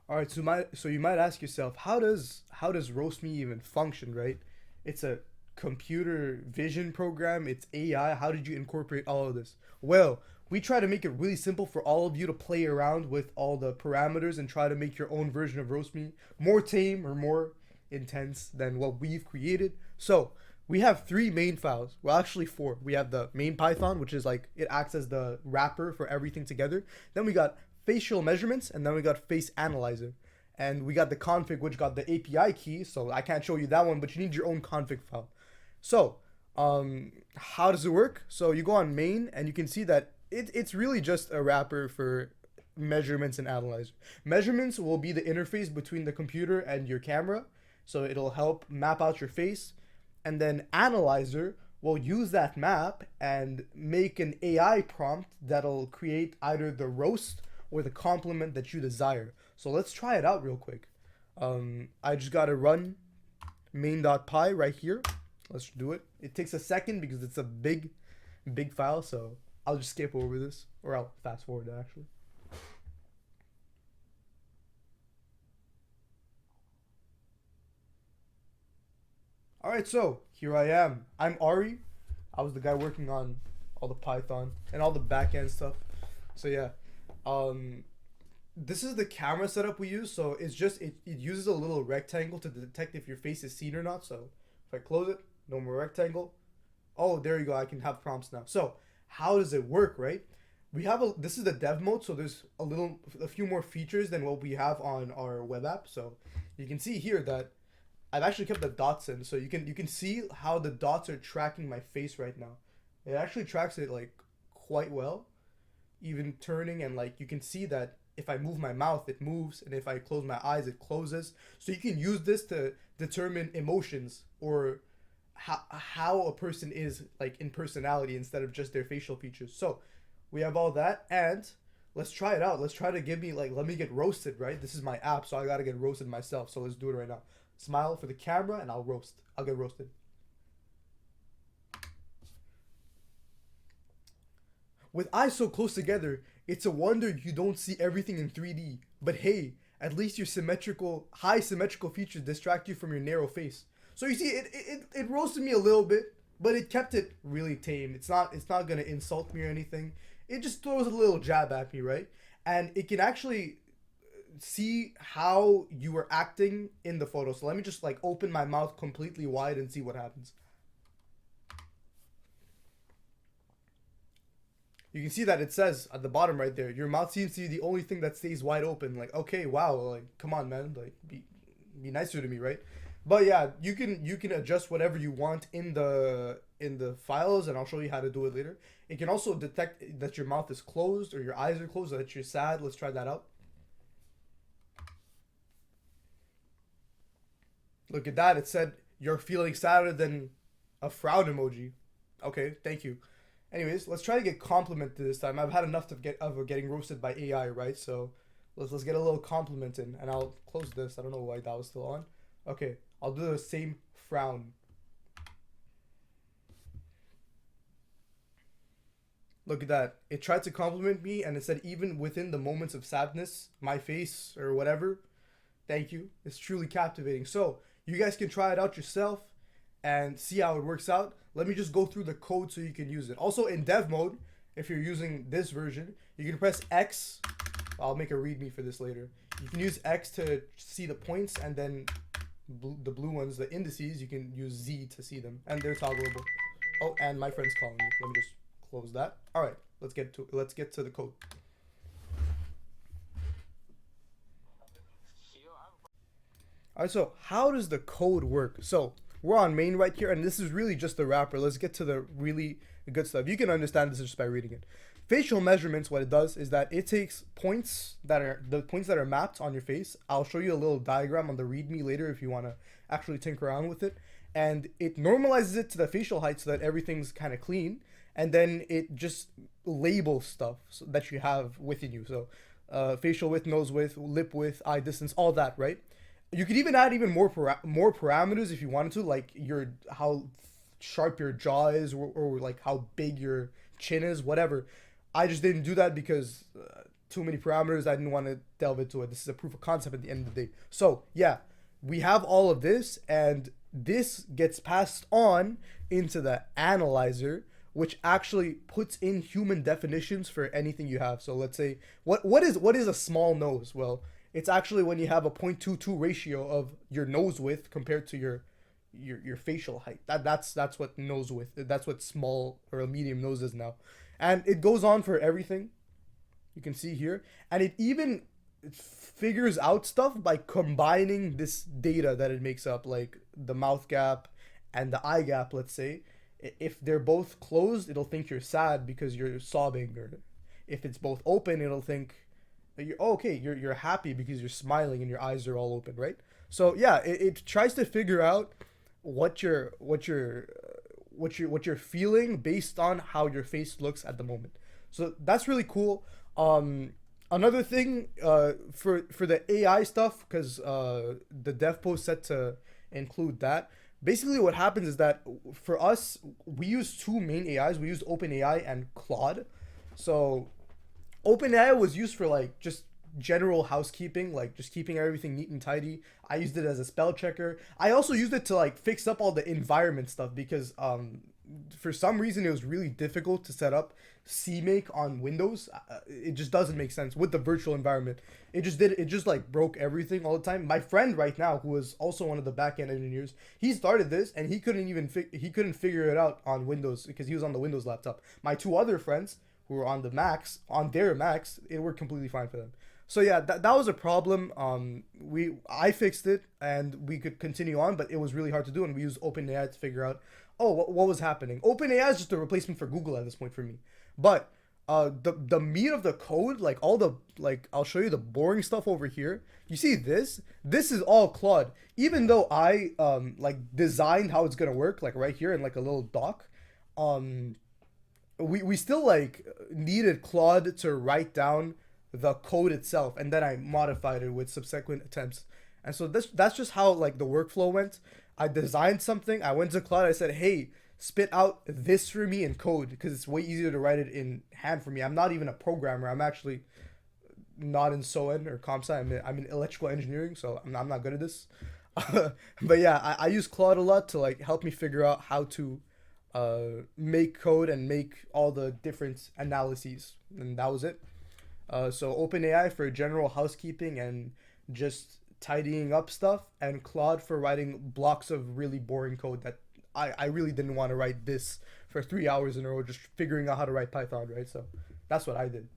All right, so you might ask yourself, how does RoastMe even function, right? It's a computer vision program, it's AI. How did you incorporate all of this? Well, we try to make it really simple for all of you to play around with all the parameters and try to make your own version of RoastMe more tame or more intense than what we've created. So, we have three main files. Well, actually four. We have the main Python, which is like it acts as the wrapper for everything together. Then we got facial measurements, and then we got face analyzer. And we got the config, which got the API key, so I can't show you that one, but you need your own config file. So, how does it work? So you go on main, and you can see that it's really just a wrapper for measurements and analyzer. Measurements will be the interface between the computer and your camera, so it'll help map out your face. And then analyzer will use that map and make an AI prompt that'll create either the roast or the compliment that you desire. So let's try it out real quick. I just gotta run main.py right here. Let's do it. It takes a second because it's a big file, so I'll just skip over this, or I'll fast forward it actually. All right, so here I am. I'm Ari. I was the guy working on all the Python and all the backend stuff. So yeah, um, this is the camera setup we use. So it uses a little rectangle to detect if your face is seen or not. So if I close it, no more rectangle. Oh, there you go. I can have prompts now. So how does it work, right? We have a this is the dev mode, so there's a few more features than what we have on our web app. So you can see here that I've actually kept the dots in, so you can see how the dots are tracking my face right now. It actually tracks it like quite well, even turning, and like you can see that if I move my mouth, it moves, and if I close my eyes, it closes. So you can use this to determine emotions or how a person is like in personality instead of just their facial features. So we have all that, and let's try it out. Let's try to give me like let me get roasted, right? This is my app, so I gotta get roasted myself. So let's do it right now. Smile for the camera, and I'll roast. I'll get roasted. With eyes so close together, it's a wonder you don't see everything in 3D. But hey, at least your high symmetrical features distract you from your narrow face. So you see, it roasted me a little bit, but it kept it really tame. It's not gonna insult me or anything. It just throws a little jab at me, right? And it can actually see how you were acting in the photo. So let me just like open my mouth completely wide and see what happens. You can see that it says at the bottom right there, your mouth seems to be the only thing that stays wide open. Like, okay, wow, like come on, man, like be nicer to me, right? But yeah, you can adjust whatever you want in the files, and I'll show you how to do it later. It can also detect that your mouth is closed or your eyes are closed, or that you're sad. Let's try that out. Look at that. It said you're feeling sadder than a frown emoji. Okay, thank you. Anyways, let's try to get complimented this time. I've had enough of getting roasted by AI, right? So let's get a little compliment in, and I'll close this. I don't know why that was still on. Okay, I'll do the same frown. Look at that. It tried to compliment me, and it said even within the moments of sadness, my face or whatever. Thank you. It's truly captivating. So you guys can try it out yourself and see how it works out. Let me just go through the code so you can use it. Also in dev mode, if you're using this version, you can press X. I'll make a readme for this later. You can use X to see the points, and then the blue ones, the indices, you can use Z to see them, and they're toggleable. Oh, and my friend's calling me. Let me just close that. All right, let's get to the code. All right, so how does the code work? So we're on main right here, and this is really just the wrapper. Let's get to the really good stuff. You can understand this just by reading it. Facial measurements, what it does is that it takes points that are mapped on your face. I'll show you a little diagram on the README later if you want to actually tinker around with it. And it normalizes it to the facial height so that everything's kind of clean. And then it just labels stuff that you have within you. So facial width, nose width, lip width, eye distance, all that, right? You could even add even more parameters if you wanted to, like your how sharp your jaw is, or like how big your chin is, whatever. I just didn't do that because too many parameters. I didn't want to delve into it. This is a proof of concept at the end of the day. So yeah, we have all of this, and this gets passed on into the analyzer, which actually puts in human definitions for anything you have. So let's say what is a small nose? Well, it's actually when you have a 0.22 ratio of your nose width compared to your facial height. That's what nose width. That's what small or a medium nose is now, and it goes on for everything. You can see here, and it even figures out stuff by combining this data that it makes up, like the mouth gap and the eye gap. Let's say if they're both closed, it'll think you're sad because you're sobbing, or if it's both open, it'll think that you're okay. You're happy because you're smiling and your eyes are all open, right? So yeah, it tries to figure out what you're feeling based on how your face looks at the moment. So that's really cool. Another thing, for the AI stuff, because the dev post set to include that. Basically, what happens is that for us, we use two main AIs. We use OpenAI and Claude. So OpenAI was used for like just general housekeeping, like just keeping everything neat and tidy. I used it as a spell checker. I also used it to like fix up all the environment stuff because for some reason it was really difficult to set up CMake on Windows. It just doesn't make sense with the virtual environment. It just like broke everything all the time. My friend right now, who is also one of the backend engineers, he started this and he couldn't even he couldn't figure it out on Windows because he was on the Windows laptop. My two other friends who were on the Macs, on their Macs, it worked completely fine for them. So yeah, that was a problem. I fixed it and we could continue on, but it was really hard to do, and we used OpenAI to figure out what was happening. OpenAI is just a replacement for Google at this point for me. But the meat of the code, like all the, like I'll show you the boring stuff over here. You see this? This is all Claude. Even though I like designed how it's gonna work, like right here in like a little doc, we still like needed Claude to write down the code itself, and then I modified it with subsequent attempts. And so that's just how like the workflow went. I designed something, I went to Claude, I said, hey, spit out this for me in code, because it's way easier to write it in hand for me. I'm not even a programmer. I'm actually not in SOEN or comp sci. I'm in electrical engineering, so I'm not good at this. But yeah, I use Claude a lot to like help me figure out how to make code and make all the different analyses, and that was it. So OpenAI for general housekeeping and just tidying up stuff, and Claude for writing blocks of really boring code that I really didn't want to write this for 3 hours in a row just figuring out how to write Python, right? So that's what I did.